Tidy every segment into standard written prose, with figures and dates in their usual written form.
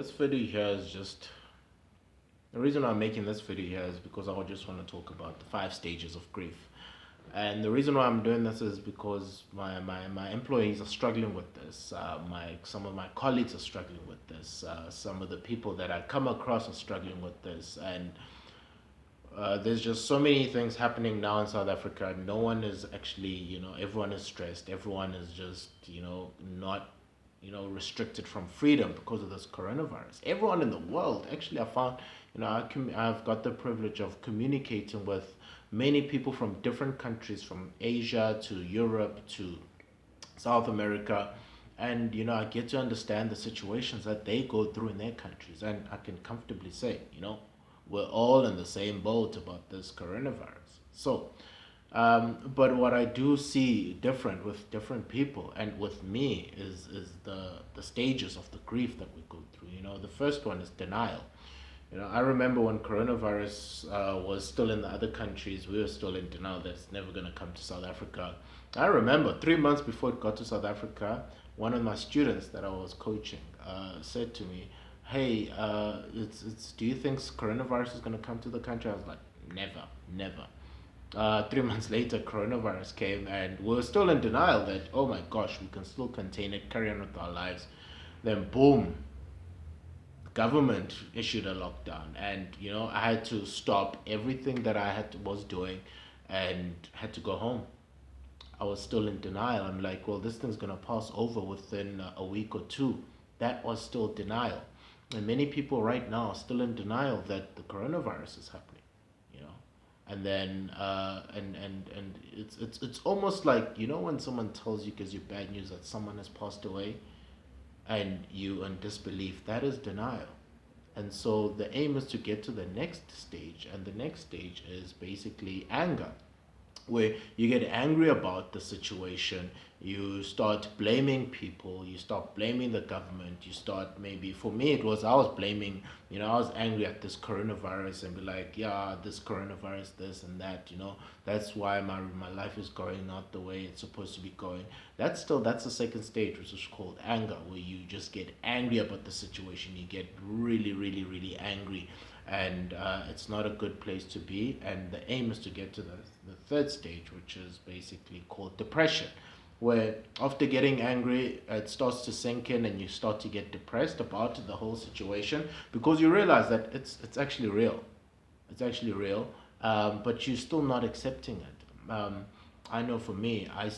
This video here is just the reason I'm making this video here is because I just want to talk about the 5 stages of grief. And the reason why I'm doing this is because my employees are struggling with this. Some of my colleagues are struggling with this. Some of the people that I come across are struggling with this. And there's just so many things happening now in South Africa. No one is actually, everyone is stressed. Everyone is just, not, restricted from freedom because of this coronavirus. Everyone in the world, actually, I found, I've got the privilege of communicating with many people from different countries, from Asia to Europe to South America. And, I get to understand the situations that they go through in their countries. And I can comfortably say, we're all in the same boat about this coronavirus. So, but what I do see different with different people and with me is the stages of the grief that we go through. The first one is denial. I remember when coronavirus was still in the other countries, we were still in denial that it's never going to come to South Africa. I remember 3 months before it got to South Africa, one of my students that I was coaching said to me, "Hey, do you think coronavirus is going to come to the country?" I was like, "Never, never." 3 months later, coronavirus came, and we were still in denial that, oh my gosh, we can still contain it, carry on with our lives. Then, boom, government issued a lockdown, and I had to stop everything that was doing and had to go home. I was still in denial. I'm like, well, this thing's gonna pass over within a week or two. That was still denial, and many people right now are still in denial that the coronavirus is happening. You know, and then and it's almost like when someone tells you, because you're bad news, that someone has passed away, and you in disbelief. That is denial. And so the aim is to get to the next stage, and the next stage is basically anger, where you get angry about the situation, you start blaming people, you start blaming the government, you start, maybe for me it was, I was blaming, I was angry at this coronavirus and be like, yeah, this coronavirus, this and that, that's why my life is going not the way it's supposed to be going. That's the second stage, which is called anger, where you just get angry about the situation, you get really, really, really angry, and it's not a good place to be. And the aim is to get to the third stage, which is basically called depression, where after getting angry, it starts to sink in and you start to get depressed about the whole situation, because you realize that it's actually real. It's actually real, but you're still not accepting it. I know for me, I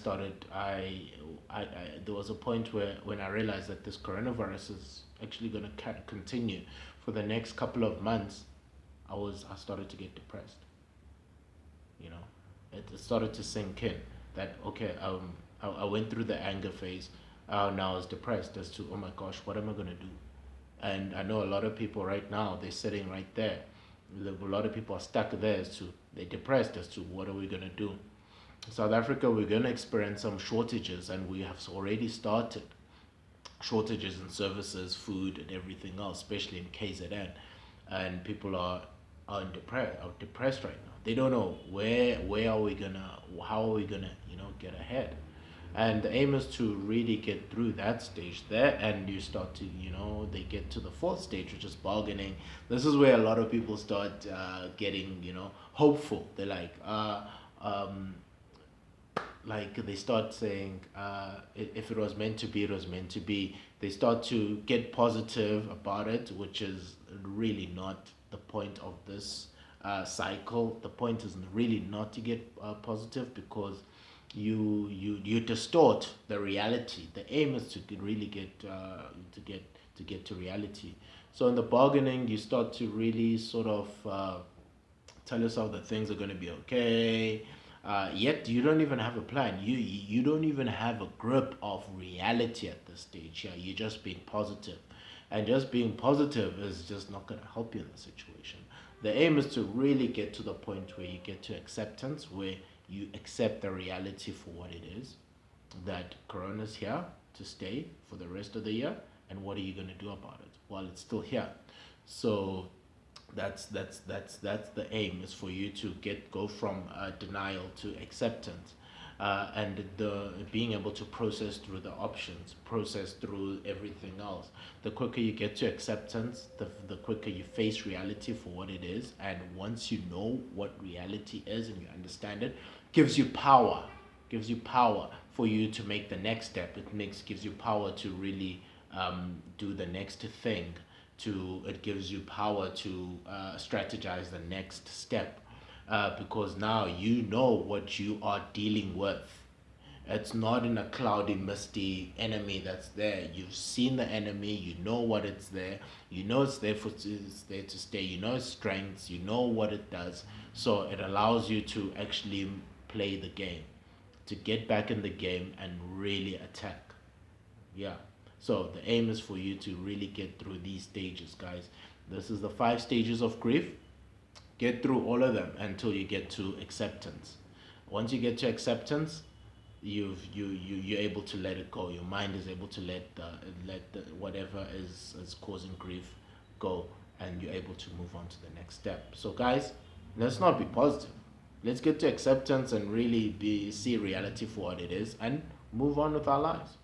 there was a point where when I realized that this coronavirus is actually going to continue for the next couple of months, I started to get depressed. You know, it started to sink in that, okay, I went through the anger phase. Now I was depressed as to, oh my gosh, what am I gonna do? And I know a lot of people right now, they're sitting right there. A lot of people are stuck there as to, they're depressed as to what are we gonna do. South Africa, we're gonna experience some shortages, and we have already started shortages in services, food, and everything else, especially in KZN. And people are depressed right now. They don't know how are we gonna get ahead. And the aim is to really get through that stage there, and you start to they get to the fourth stage, which is bargaining. This is where a lot of people start getting hopeful. They're like they start saying, if it was meant to be, it was meant to be. They start to get positive about it, which is really not the point of this cycle. The point is really not to get positive, because you distort the reality. The aim is to really get to reality. So in the bargaining, you start to really sort of tell yourself that things are going to be okay. Yet you don't even have a plan. You don't even have a grip of reality at this stage. Yeah, you're just being positive, and just being positive is just not going to help you in the situation. The aim is to really get to the point where you get to acceptance, where you accept the reality for what it is, that Corona's here to stay for the rest of the year, and what are you going to do about it while it's still here? So that's the aim, is for you to go from denial to acceptance. and the being able to process through the options, process through everything else. The quicker you get to acceptance, the quicker you face reality for what it is. And once you know what reality is and you understand it, gives you power, gives you power for you to make the next step. Gives you power to really do the next thing. It gives you power to strategize the next step, because now you know what you are dealing with. It's not in a cloudy, misty enemy that's there. You've seen the enemy. You know what it's there. You know it's there to stay. You know its strengths. You know what it does. So it allows you to actually play the game, to get back in the game and really attack. Yeah. So the aim is for you to really get through these stages, guys. This is the 5 stages of grief. Get through all of them until you get to acceptance. Once you get to acceptance, you're able to let it go. Your mind is able to let the whatever is causing grief go, and you're able to move on to the next step. So guys, let's not be positive. Let's get to acceptance and really be see reality for what it is and move on with our lives.